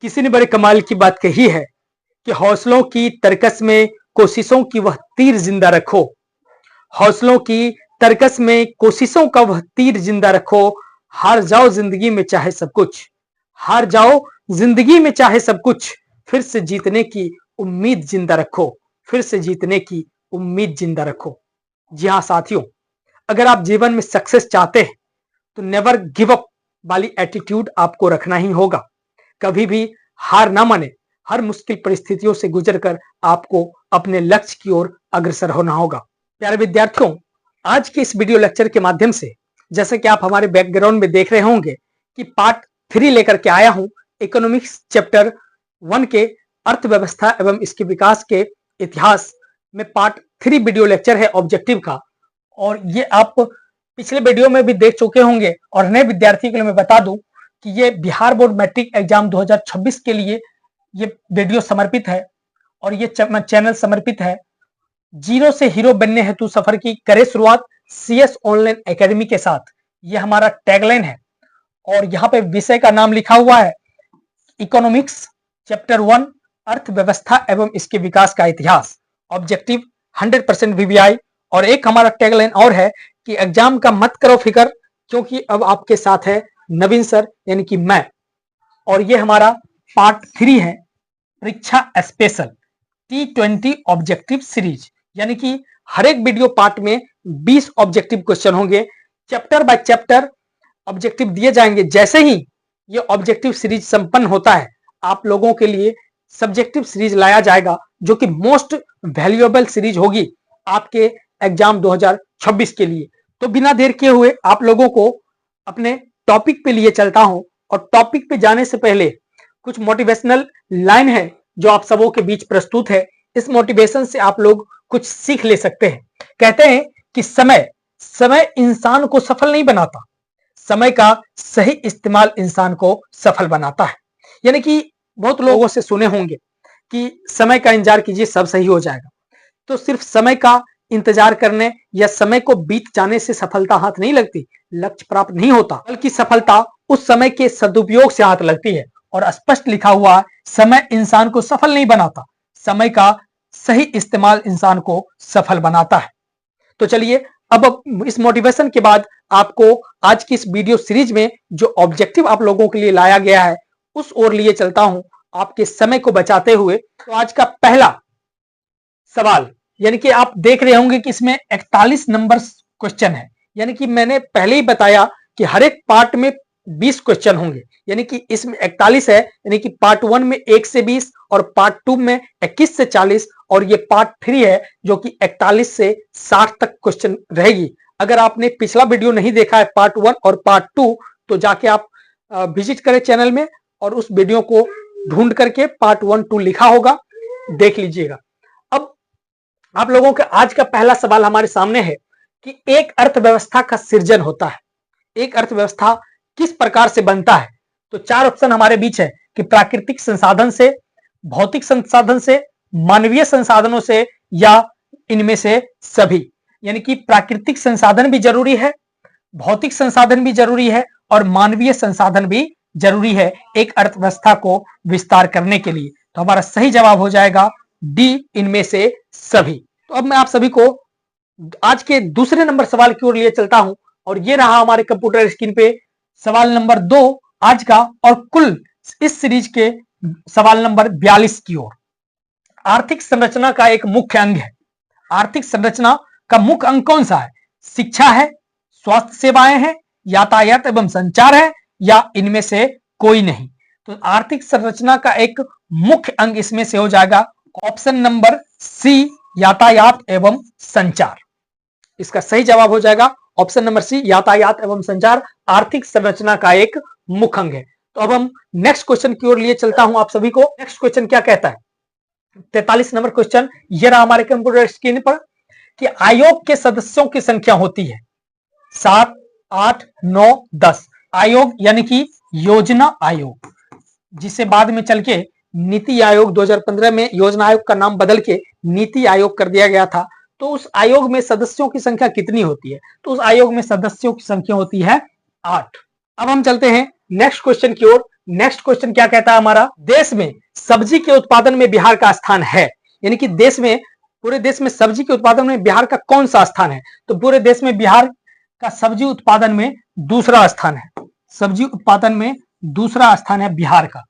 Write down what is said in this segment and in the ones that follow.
किसी ने बड़े कमाल की बात कही है कि हौसलों की तरकस में कोशिशों की वह तीर जिंदा रखो। हौसलों की तरकस में कोशिशों का वह तीर जिंदा रखो। हार जाओ जिंदगी में चाहे सब कुछ, हार जाओ जिंदगी में चाहे सब कुछ, फिर से जीतने की उम्मीद जिंदा रखो, फिर से जीतने की उम्मीद जिंदा रखो। जी हाँ साथियों, अगर आप जीवन में सक्सेस चाहते हैं तो नेवर गिव अप वाली एटीट्यूड आपको रखना ही होगा। कभी भी हार ना माने, हर मुश्किल परिस्थितियों से गुजरकर आपको अपने लक्ष्य की ओर अग्रसर होना होगा। प्यारे विद्यार्थियों, आज के इस वीडियो लेक्चर के माध्यम से जैसे कि आप हमारे बैकग्राउंड में देख रहे होंगे कि पार्ट 3 लेकर के आया हूं इकोनॉमिक्स चैप्टर 1 के अर्थव्यवस्था एवं इसके विकास के इतिहास में पार्ट 3 वीडियो लेक्चर है ऑब्जेक्टिव का। और ये आप पिछले वीडियो में भी देख चुके होंगे। और नए विद्यार्थी के लिए मैं बता दूं कि ये बिहार बोर्ड मैट्रिक एग्जाम 2026 के लिए ये वीडियो समर्पित है और ये चैनल समर्पित है। जीरो से हीरो बनने हेतु सफर की करे शुरुआत CS ऑनलाइन एकेडमी के साथ, ये हमारा टैगलाइन है। और यहाँ पे विषय का नाम लिखा हुआ है इकोनॉमिक्स चैप्टर 1 अर्थव्यवस्था एवं इसके विकास का इतिहास, ऑब्जेक्टिव 100% VBI। और एक हमारा टैगलाइन और है कि एग्जाम का मत करो फिकर, क्योंकि अब आपके साथ है नवीन सर यानी कि मैं। और ये हमारा पार्ट 3 है परीक्षा स्पेशल T20 ऑब्जेक्टिव सीरीज, यानी कि हर एक वीडियो पार्ट में 20 ऑब्जेक्टिव क्वेश्चन होंगे। चैप्टर बाय चैप्टर ऑब्जेक्टिव दिए जाएंगे। जैसे ही ये ऑब्जेक्टिव सीरीज संपन्न होता है, आप लोगों के लिए सब्जेक्टिव सीरीज लाया जाएगा जो कि मोस्ट वैल्यूएबल सीरीज होगी आपके एग्जाम 2026 के लिए। तो बिना देर किए हुए आप लोगों को अपने टॉपिक पे लिए चलता हूं। और टॉपिक पे जाने से पहले कुछ मोटिवेशनल लाइन है जो आप सबों के बीच प्रस्तुत है। इस मोटिवेशन से आप लोग कुछ सीख ले सकते हैं। कहते हैं कि समय इंसान को सफल नहीं बनाता, समय का सही इस्तेमाल इंसान को सफल बनाता है। यानी कि बहुत लोगों से सुने होंगे कि समय का इंतजार कीजिए सब सही हो जाएगा। तो सिर्फ समय का इंतजार करने या समय को बीत जाने से सफलता हाथ नहीं लगती, लक्ष्य प्राप्त नहीं होता, बल्कि सफलता उस समय के सदुपयोग से हाथ लगती है। और स्पष्ट लिखा हुआ है, समय इंसान को सफल नहीं बनाता, समय का सही इस्तेमाल इंसान को सफल बनाता है। तो चलिए अब इस मोटिवेशन के बाद आपको आज की इस वीडियो सीरीज में जो ऑब्जेक्टिव आप लोगों के लिए लाया गया है उस ओर लिए चलता हूं, आपके समय को बचाते हुए। तो आज का पहला सवाल, यानी कि आप देख रहे होंगे कि इसमें 41 नंबर क्वेश्चन है। यानी कि मैंने पहले ही बताया कि हर एक पार्ट में 20 क्वेश्चन होंगे, यानी कि इसमें 41 है। यानी कि पार्ट 1 में 1 से 20 और पार्ट 2 में 21 से 40 और ये पार्ट 3 है जो कि 41 से 60 तक क्वेश्चन रहेगी। अगर आपने पिछला वीडियो नहीं देखा है पार्ट 1 और पार्ट 2 तो जाके आप विजिट करें चैनल में और उस वीडियो को ढूंढ करके पार्ट 1 2 लिखा होगा, देख लीजिएगा। अब आप लोगों का आज का पहला सवाल हमारे सामने है कि एक अर्थव्यवस्था का सृजन होता है, एक अर्थव्यवस्था किस प्रकार से बनता है। तो 4 ऑप्शन हमारे बीच है कि प्राकृतिक संसाधन से, भौतिक संसाधन से, मानवीय संसाधनों से या इनमें से सभी। यानी कि प्राकृतिक संसाधन भी जरूरी है, भौतिक संसाधन भी जरूरी है और मानवीय संसाधन भी जरूरी है एक अर्थव्यवस्था को विस्तार करने के लिए। तो हमारा सही जवाब हो जाएगा डी, इनमें से सभी। तो अब मैं आप सभी को आज के दूसरे नंबर सवाल की ओर लिए चलता हूं और ये रहा हमारे कंप्यूटर स्क्रीन पे सवाल नंबर 2 आज का, और कुल इस सीरीज के सवाल नंबर 42 की ओर। आर्थिक संरचना का एक मुख्य अंग है। आर्थिक संरचना का मुख्य अंग कौन सा है? शिक्षा है, स्वास्थ्य सेवाएं हैं, यातायात एवं संचार है या इनमें से कोई नहीं। तो आर्थिक संरचना का एक मुख्य अंग इसमें से हो जाएगा ऑप्शन नंबर सी, यातायात एवं संचार। इसका सही जवाब हो जाएगा ऑप्शन नंबर सी, यातायात एवं संचार आर्थिक संरचना का एक मुख्य अंग है। तो अब हम नेक्स्ट क्वेश्चन की ओर लिए चलता हूं आप सभी को। नेक्स्ट क्वेश्चन क्या कहता है? 43 नंबर क्वेश्चन ये रहा हमारे कंप्यूटर स्क्रीन पर कि आयोग के सदस्यों की संख्या होती है 7, 8, 9, 10। आयोग यानी कि योजना आयोग, जिसे बाद में चल के नीति आयोग 2015 में योजना आयोग का नाम बदल के नीति आयोग कर दिया गया था। तो उस आयोग में सदस्यों की संख्या कितनी होती है? तो उस आयोग में सदस्यों की संख्या होती है 8। अब हम चलते हैं नेक्स्ट क्वेश्चन की ओर नेक्स्ट क्वेश्चन क्या कहता है हमारा, देश में सब्जी के उत्पादन में बिहार का स्थान है, यानी कि देश में, पूरे देश में सब्जी के उत्पादन में बिहार का कौन सा स्थान है? तो पूरे देश में बिहार का सब्जी उत्पादन में दूसरा स्थान है। सब्जी उत्पादन में दूसरा स्थान है बिहार का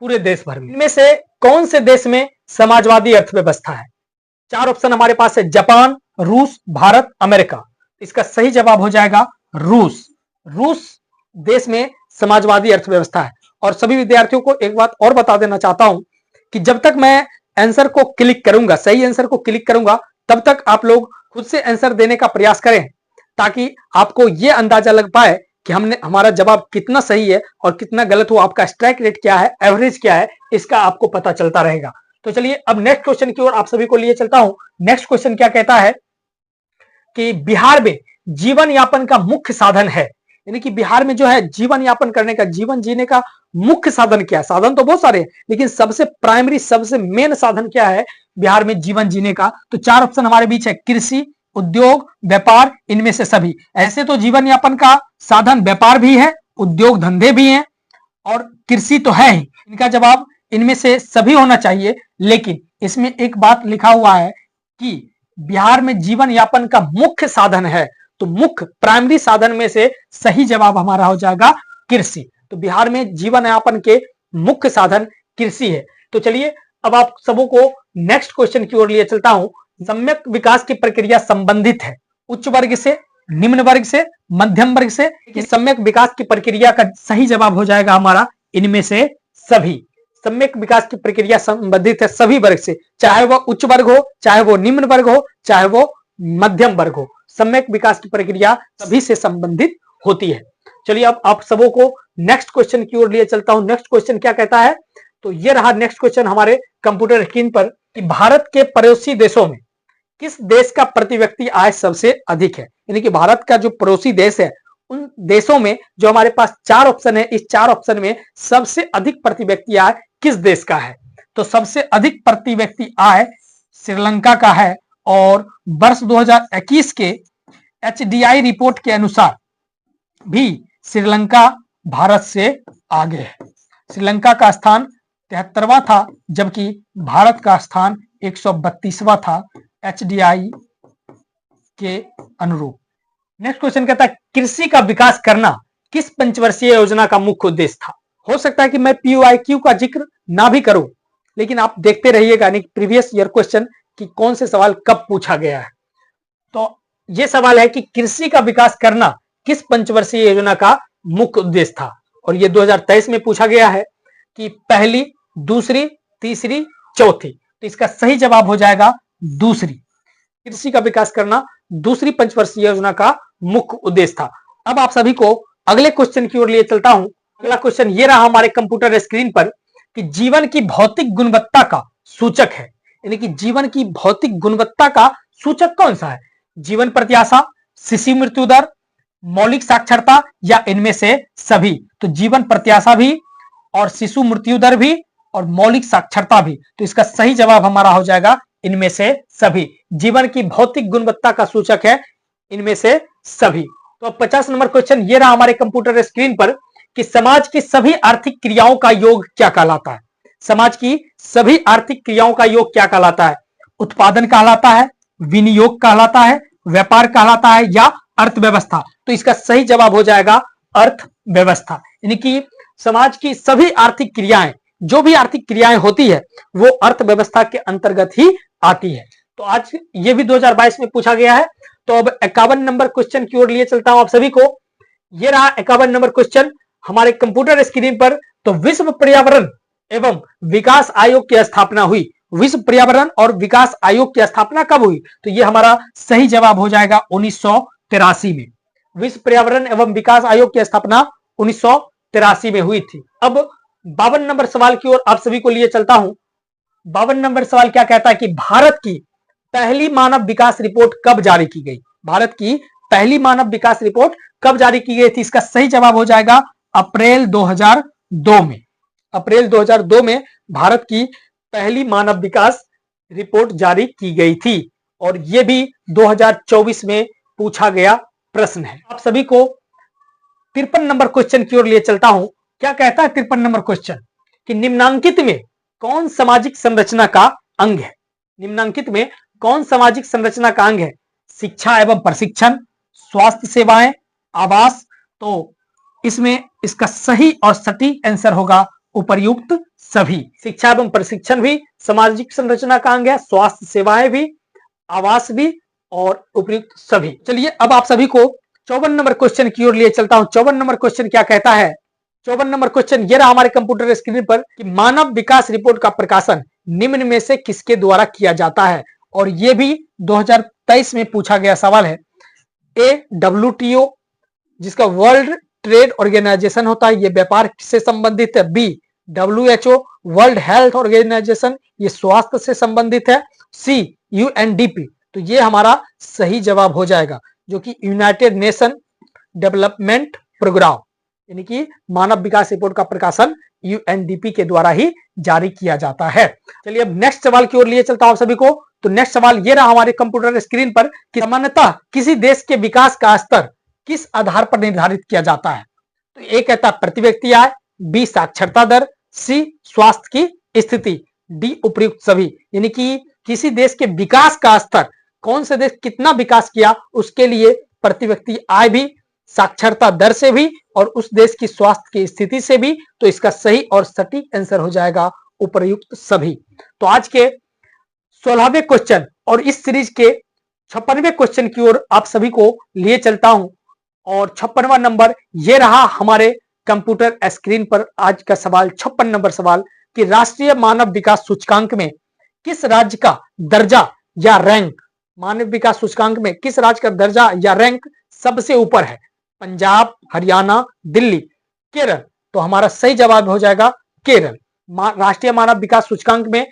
पूरे देश भर में। इनमें से कौन से देश में समाजवादी अर्थव्यवस्था है? चार ऑप्शन हमारे पास है, जापान, रूस, भारत, अमेरिका। इसका सही जवाब हो जाएगा रूस। रूस देश में समाजवादी अर्थव्यवस्था है। और सभी विद्यार्थियों को एक बात और बता देना चाहता हूं कि जब तक मैं आंसर को क्लिक करूंगा, सही आंसर को क्लिक करूंगा, तब तक आप लोग खुद से आंसर देने का प्रयास करें, ताकि आपको यह अंदाजा लग पाए कि हमारा जवाब कितना सही है और कितना गलत हो, आपका स्ट्राइक रेट क्या है, एवरेज क्या है, इसका आपको पता चलता रहेगा। तो चलिए अब नेक्स्ट क्वेश्चन की ओर आप सभी को लिए चलता हूं। नेक्स्ट क्वेश्चन क्या कहता है कि बिहार में जीवन यापन का मुख्य साधन है, यानी कि बिहार में जो है जीवन यापन करने का, जीवन जीने का मुख्य साधन क्या है? साधन तो बहुत सारे हैं, लेकिन सबसे प्राइमरी, सबसे मेन साधन क्या है बिहार में जीवन जीने का? तो चार ऑप्शन हमारे बीच है, कृषि, उद्योग, व्यापार, इनमें से सभी। ऐसे तो जीवन यापन का साधन व्यापार भी है, उद्योग धंधे भी हैं और कृषि तो है ही। इनका जवाब इनमें से सभी होना चाहिए, लेकिन इसमें एक बात लिखा हुआ है कि बिहार में जीवन यापन का मुख्य साधन है, तो मुख्य प्राइमरी साधन में से सही जवाब हमारा हो जाएगा कृषि। तो बिहार में जीवन यापन के मुख्य साधन कृषि है। तो चलिए अब आप सबों को नेक्स्ट क्वेश्चन की ओर लिए चलता हूं। सम्यक विकास की प्रक्रिया संबंधित है उच्च वर्ग से, निम्न वर्ग से, मध्यम वर्ग से? कि सम्यक विकास की प्रक्रिया का सही जवाब हो जाएगा हमारा इनमें से सभी। सम्यक विकास की प्रक्रिया संबंधित है सभी वर्ग से, चाहे वह उच्च वर्ग हो, चाहे वो निम्न वर्ग हो, चाहे वो मध्यम वर्ग हो। सम्यक विकास की प्रक्रिया सभी से संबंधित होती है। चलिए अब आप सबों को नेक्स्ट क्वेश्चन की ओर लिए चलता हूं। नेक्स्ट क्वेश्चन क्या कहता है? तो ये रहा नेक्स्ट क्वेश्चन हमारे कंप्यूटर स्क्रीन पर कि भारत के पड़ोसी देशों में किस देश का प्रति व्यक्ति आय सबसे अधिक है? यानी कि भारत का जो पड़ोसी देश है, उन देशों में जो हमारे पास चार ऑप्शन है, इस चार ऑप्शन में सबसे अधिक प्रति व्यक्ति आय किस देश का है? तो सबसे अधिक प्रति व्यक्ति आय श्रीलंका का है और वर्ष 2021 के HDI रिपोर्ट के अनुसार भी श्रीलंका भारत से आगे है। श्रीलंका का स्थान 73वां था, जबकि भारत का स्थान 132वां था HDI के अनुरूप। नेक्स्ट क्वेश्चन कहता है कृषि का विकास करना किस पंचवर्षीय योजना का मुख्य उद्देश्य था? हो सकता है कि मैं PYQ का जिक्र ना भी करूं, लेकिन आप देखते रहिएगा यानी प्रीवियस ईयर क्वेश्चन कि कौन से सवाल कब पूछा गया है। तो यह सवाल है कि कृषि का विकास करना किस पंचवर्षीय योजना का मुख्य उद्देश्य था, और यह 2023 में पूछा गया है कि पहली, दूसरी, तीसरी, चौथी। तो इसका सही जवाब हो जाएगा दूसरी। कृषि का विकास करना दूसरी पंचवर्षीय योजना का मुख्य उद्देश्य था। अब आप सभी को अगले क्वेश्चन की ओर लिए चलता हूं। अगला क्वेश्चन ये रहा हमारे कंप्यूटर स्क्रीन पर कि जीवन की भौतिक गुणवत्ता का सूचक है, यानी कि जीवन की भौतिक गुणवत्ता का सूचक कौन सा है? जीवन प्रत्याशा, शिशु मृत्यु दर, मौलिक साक्षरता या इनमें से सभी? तो जीवन प्रत्याशा भी और शिशु मृत्यु दर भी और मौलिक साक्षरता भी। तो इसका सही जवाब हमारा हो जाएगा इनमें से सभी। जीवन की भौतिक गुणवत्ता का सूचक है इनमें से सभी। तो अब 50 नंबर क्वेश्चन ये रहा हमारे कंप्यूटर स्क्रीन पर कि समाज की सभी आर्थिक क्रियाओं का योग क्या कहलाता है? समाज की सभी आर्थिक क्रियाओं का योग क्या कहलाता है? उत्पादन कहलाता है, विनियोग कहलाता है, व्यापार कहलाता है या अर्थव्यवस्था? तो इसका सही जवाब हो जाएगा अर्थव्यवस्था। यानी कि समाज की सभी आर्थिक क्रियाएं, जो भी आर्थिक क्रियाएं होती है वो अर्थव्यवस्था के अंतर्गत ही आती है। तो आज ये भी 2022 में पूछा गया है। तो अब 51 नंबर क्वेश्चन की ओर लिए चलता हूं आप सभी को। ये रहा 51 नंबर क्वेश्चन हमारे कंप्यूटर स्क्रीन पर। तो विश्व पर्यावरण एवं विकास आयोग की स्थापना हुई। विश्व पर्यावरण और विकास आयोग की स्थापना कब हुई? तो ये हमारा सही जवाब हो जाएगा 1983 में। विश्व पर्यावरण एवं विकास आयोग की स्थापना 1983 में हुई थी। अब 52 नंबर सवाल की ओर आप सभी को लिए चलता हूं। 52 नंबर सवाल क्या कहता है कि भारत की पहली मानव विकास रिपोर्ट कब जारी की गई? भारत की पहली मानव विकास रिपोर्ट कब जारी की गई थी? इसका सही जवाब हो जाएगा अप्रैल 2002 में। अप्रैल 2002 में भारत की पहली मानव विकास रिपोर्ट जारी की गई थी और यह भी 2024 में पूछा गया प्रश्न है। आप सभी को 53 नंबर क्वेश्चन की ओर लिए चलता हूं। क्या कहता है 53 नंबर क्वेश्चन कि निम्नांकित में कौन सामाजिक संरचना का अंग है? निम्नांकित में कौन सामाजिक संरचना का अंग है? शिक्षा एवं प्रशिक्षण, स्वास्थ्य सेवाएं, आवास। तो इसमें इसका सही और सटीक आंसर होगा उपर्युक्त सभी। शिक्षा एवं प्रशिक्षण भी सामाजिक संरचना का अंग है, स्वास्थ्य सेवाएं भी, आवास भी और उपयुक्त सभी। चलिए अब आप सभी को 54 नंबर क्वेश्चन की ओर लिए चलता हूं। 54 नंबर क्वेश्चन क्या कहता है? 54 नंबर क्वेश्चन ये रहा हमारे कंप्यूटर स्क्रीन पर कि मानव विकास रिपोर्ट का प्रकाशन निम्न में से किसके द्वारा किया जाता है? और ये भी 2023 में पूछा गया सवाल है। ए WTO जिसका वर्ल्ड ट्रेड ऑर्गेनाइजेशन होता है, ये व्यापार से संबंधित है। B WHO world health organisation, ये स्वास्थ्य से संबंधित है। सी UNDP, तो ये हमारा सही जवाब हो जाएगा, जो कि यूनाइटेड नेशन डेवलपमेंट प्रोग्राम, यानी कि मानव विकास रिपोर्ट का प्रकाशन UNDP के द्वारा ही जारी किया जाता है। चलिए अब नेक्स्ट सवाल की ओर लिए चलता हूं आप सभी को। तो नेक्स्ट सवाल ये रहा हमारे कंप्यूटर स्क्रीन पर कि सामान्यतः किसी देश के विकास का स्तर किस आधार पर निर्धारित किया जाता है? तो ए कहता है प्रति व्यक्ति आय, बी साक्षरता दर, सी स्वास्थ्य की स्थिति, डी उपयुक्त सभी। यानी कि किसी देश के विकास का स्तर, कौन से देश कितना विकास किया, उसके लिए प्रति व्यक्ति आय भी, साक्षरता दर से भी और उस देश की स्वास्थ्य की स्थिति से भी। तो इसका सही और सटीक आंसर हो जाएगा उपयुक्त सभी। तो आज के 16वें क्वेश्चन और इस सीरीज के 56वें क्वेश्चन की ओर आप सभी को लिए चलता हूं। और 56वां नंबर ये रहा हमारे कंप्यूटर स्क्रीन पर आज का सवाल, 56 नंबर सवाल कि राष्ट्रीय मानव विकास सूचकांक में किस राज्य का दर्जा या रैंक, मानव विकास सूचकांक में किस राज्य का दर्जा या रैंक सबसे ऊपर है? पंजाब, हरियाणा, दिल्ली, केरल। तो हमारा सही जवाब हो जाएगा केरल। राष्ट्रीय मानव विकास सूचकांक में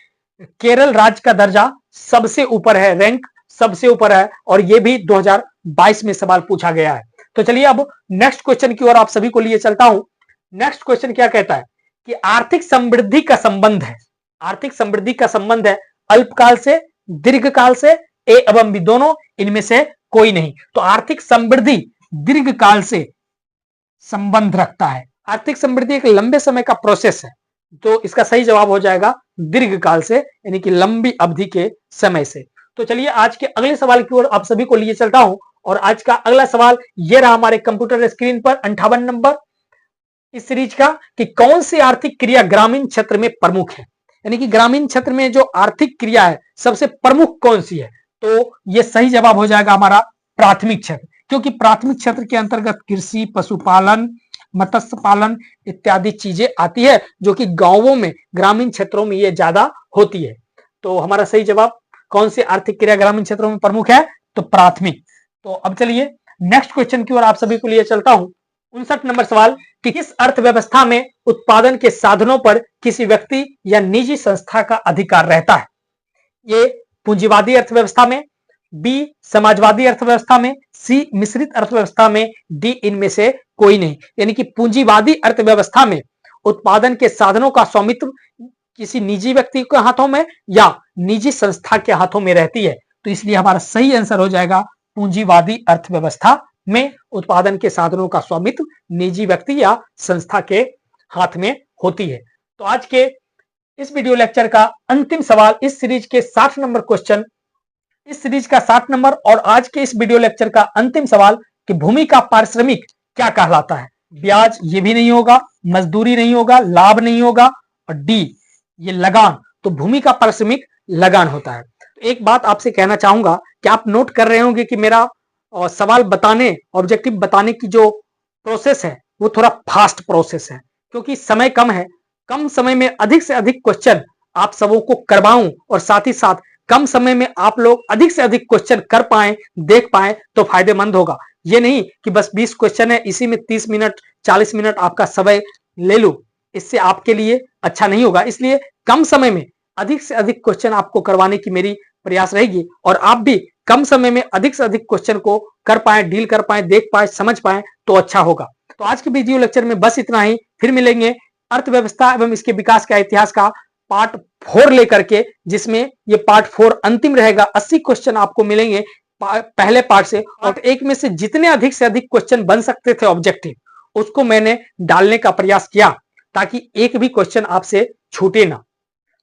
केरल राज्य का दर्जा सबसे ऊपर है, रैंक सबसे ऊपर है, और यह भी 2022 में सवाल पूछा गया है। तो चलिए अब नेक्स्ट क्वेश्चन की ओर आप सभी को लिए चलता हूं। नेक्स्ट क्वेश्चन क्या कहता है कि आर्थिक समृद्धि का संबंध है, आर्थिक समृद्धि का संबंध है अल्पकाल से, दीर्घकाल से, ए एवं बी दोनों, इनमें से कोई नहीं। तो आर्थिक समृद्धि दीर्घकाल से संबंध रखता है। आर्थिक समृद्धि एक लंबे समय का प्रोसेस है, तो इसका सही जवाब हो जाएगा दीर्घकाल से, यानी कि लंबी अवधि के समय से। तो चलिए आज के अगले सवाल की ओर आप सभी को लिए चलता हूं। और आज का अगला सवाल यह रहा हमारे कंप्यूटर स्क्रीन पर 58 नंबर इस सीरीज का कि कौन सी आर्थिक क्रिया ग्रामीण क्षेत्र में प्रमुख है? यानी कि ग्रामीण क्षेत्र में जो आर्थिक क्रिया है सबसे प्रमुख कौन सी है? तो यह सही जवाब हो जाएगा हमारा प्राथमिक क्षेत्र, क्योंकि प्राथमिक क्षेत्र के अंतर्गत कृषि, पशुपालन, मत्स्य पालन इत्यादि चीजें आती है, जो कि गांवों में, ग्रामीण क्षेत्रों में ये ज्यादा होती है। तो हमारा सही जवाब कौन सी आर्थिक क्रिया ग्रामीण क्षेत्रों में प्रमुख है? तो प्राथमिक। तो अब चलिए नेक्स्ट क्वेश्चन की ओर आप सभी को लिए चलता हूं। 59 नंबर सवाल कि किस अर्थव्यवस्था में उत्पादन के साधनों पर किसी व्यक्ति या निजी संस्था का अधिकार रहता है? ये पूंजीवादी अर्थव्यवस्था में, बी समाजवादी अर्थव्यवस्था में, सी मिश्रित अर्थव्यवस्था में, डी इनमें से कोई नहीं। यानी कि पूंजीवादी अर्थव्यवस्था में उत्पादन के साधनों का स्वामित्व किसी निजी व्यक्ति के हाथों में या निजी संस्था के हाथों में रहती है। तो इसलिए हमारा सही आंसर हो जाएगा पूंजीवादी अर्थव्यवस्था में उत्पादन के साधनों का स्वामित्व निजी व्यक्ति या संस्था के हाथ में होती है। तो आज के इस वीडियो लेक्चर का अंतिम सवाल, इस सीरीज के 60 नंबर क्वेश्चन, इस सीरीज का 60 नंबर और आज के इस वीडियो लेक्चर का अंतिम सवाल कि भूमि का पारिश्रमिक क्या कहलाता है? ब्याज ये भी नहीं होगा, मजदूरी नहीं होगा, लाभ नहीं होगा, और डी ये लगान। तो भूमि का पारिश्रमिक लगान होता है। तो एक बात आपसे कहना चाहूंगा कि आप नोट कर रहे होंगे कि मेरा सवाल बताने, ऑब्जेक्टिव बताने की जो प्रोसेस है वो थोड़ा फास्ट प्रोसेस है, क्योंकि समय कम है। कम समय में अधिक से अधिक क्वेश्चन आप सबों को करवाऊं और साथ ही साथ कम समय में आप लोग अधिक से अधिक क्वेश्चन कर पाए, देख पाए, तो फायदेमंद होगा। ये नहीं कि बस 20 क्वेश्चन है, इसी में 30 मिनट 40 मिनट आपका समय ले लूं, इससे आपके लिए अच्छा नहीं होगा। इसलिए कम समय में अधिक से अधिक क्वेश्चन आपको करवाने की मेरी प्रयास रहेगी, और आप भी कम समय में अधिक से अधिक क्वेश्चन को कर पाए, डील कर पाए, देख पाए, समझ पाए, तो अच्छा होगा। तो आज के वीडियो लेक्चर में बस इतना ही। फिर मिलेंगे अर्थव्यवस्था एवं इसके विकास का इतिहास का पार्ट 4 लेकर के, जिसमें ये पार्ट 4 अंतिम रहेगा। 80 क्वेश्चन आपको मिलेंगे पहले पार्ट से, और एक में से जितने अधिक से अधिक क्वेश्चन बन सकते थे ऑब्जेक्टिव, उसको मैंने डालने का प्रयास किया ताकि एक भी क्वेश्चन आपसे छूटे ना।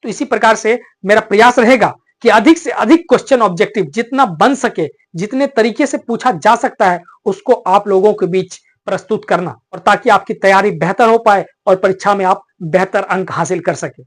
तो इसी प्रकार से मेरा प्रयास रहेगा कि अधिक से अधिक क्वेश्चन ऑब्जेक्टिव जितना बन सके, जितने तरीके से पूछा जा सकता है, उसको आप लोगों के बीच प्रस्तुत करना, और ताकि आपकी तैयारी बेहतर हो पाए और परीक्षा में आप बेहतर अंक हासिल कर सके।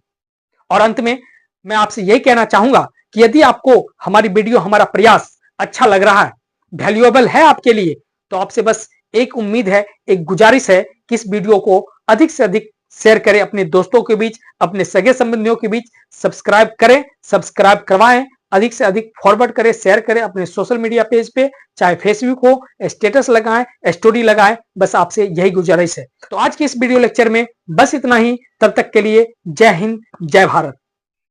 और अंत में मैं आपसे यही कहना चाहूंगा कि यदि आपको हमारी वीडियो, हमारा प्रयास अच्छा लग रहा है, वैल्यूएबल है आपके लिए, तो आपसे बस एक उम्मीद है, एक गुजारिश है कि इस वीडियो को अधिक से अधिक शेयर करें अपने दोस्तों के बीच, अपने सगे संबंधियों के बीच। सब्सक्राइब करें, सब्सक्राइब करवाएं, अधिक से अधिक फॉरवर्ड करें, शेयर करें अपने सोशल मीडिया पेज पे, चाहे फेसबुक हो, स्टेटस लगाएं, स्टोरी लगाएं। बस आपसे यही गुजारिश है। तो आज के इस वीडियो लेक्चर में बस इतना ही। तब तक के लिए जय हिंद, जय भारत।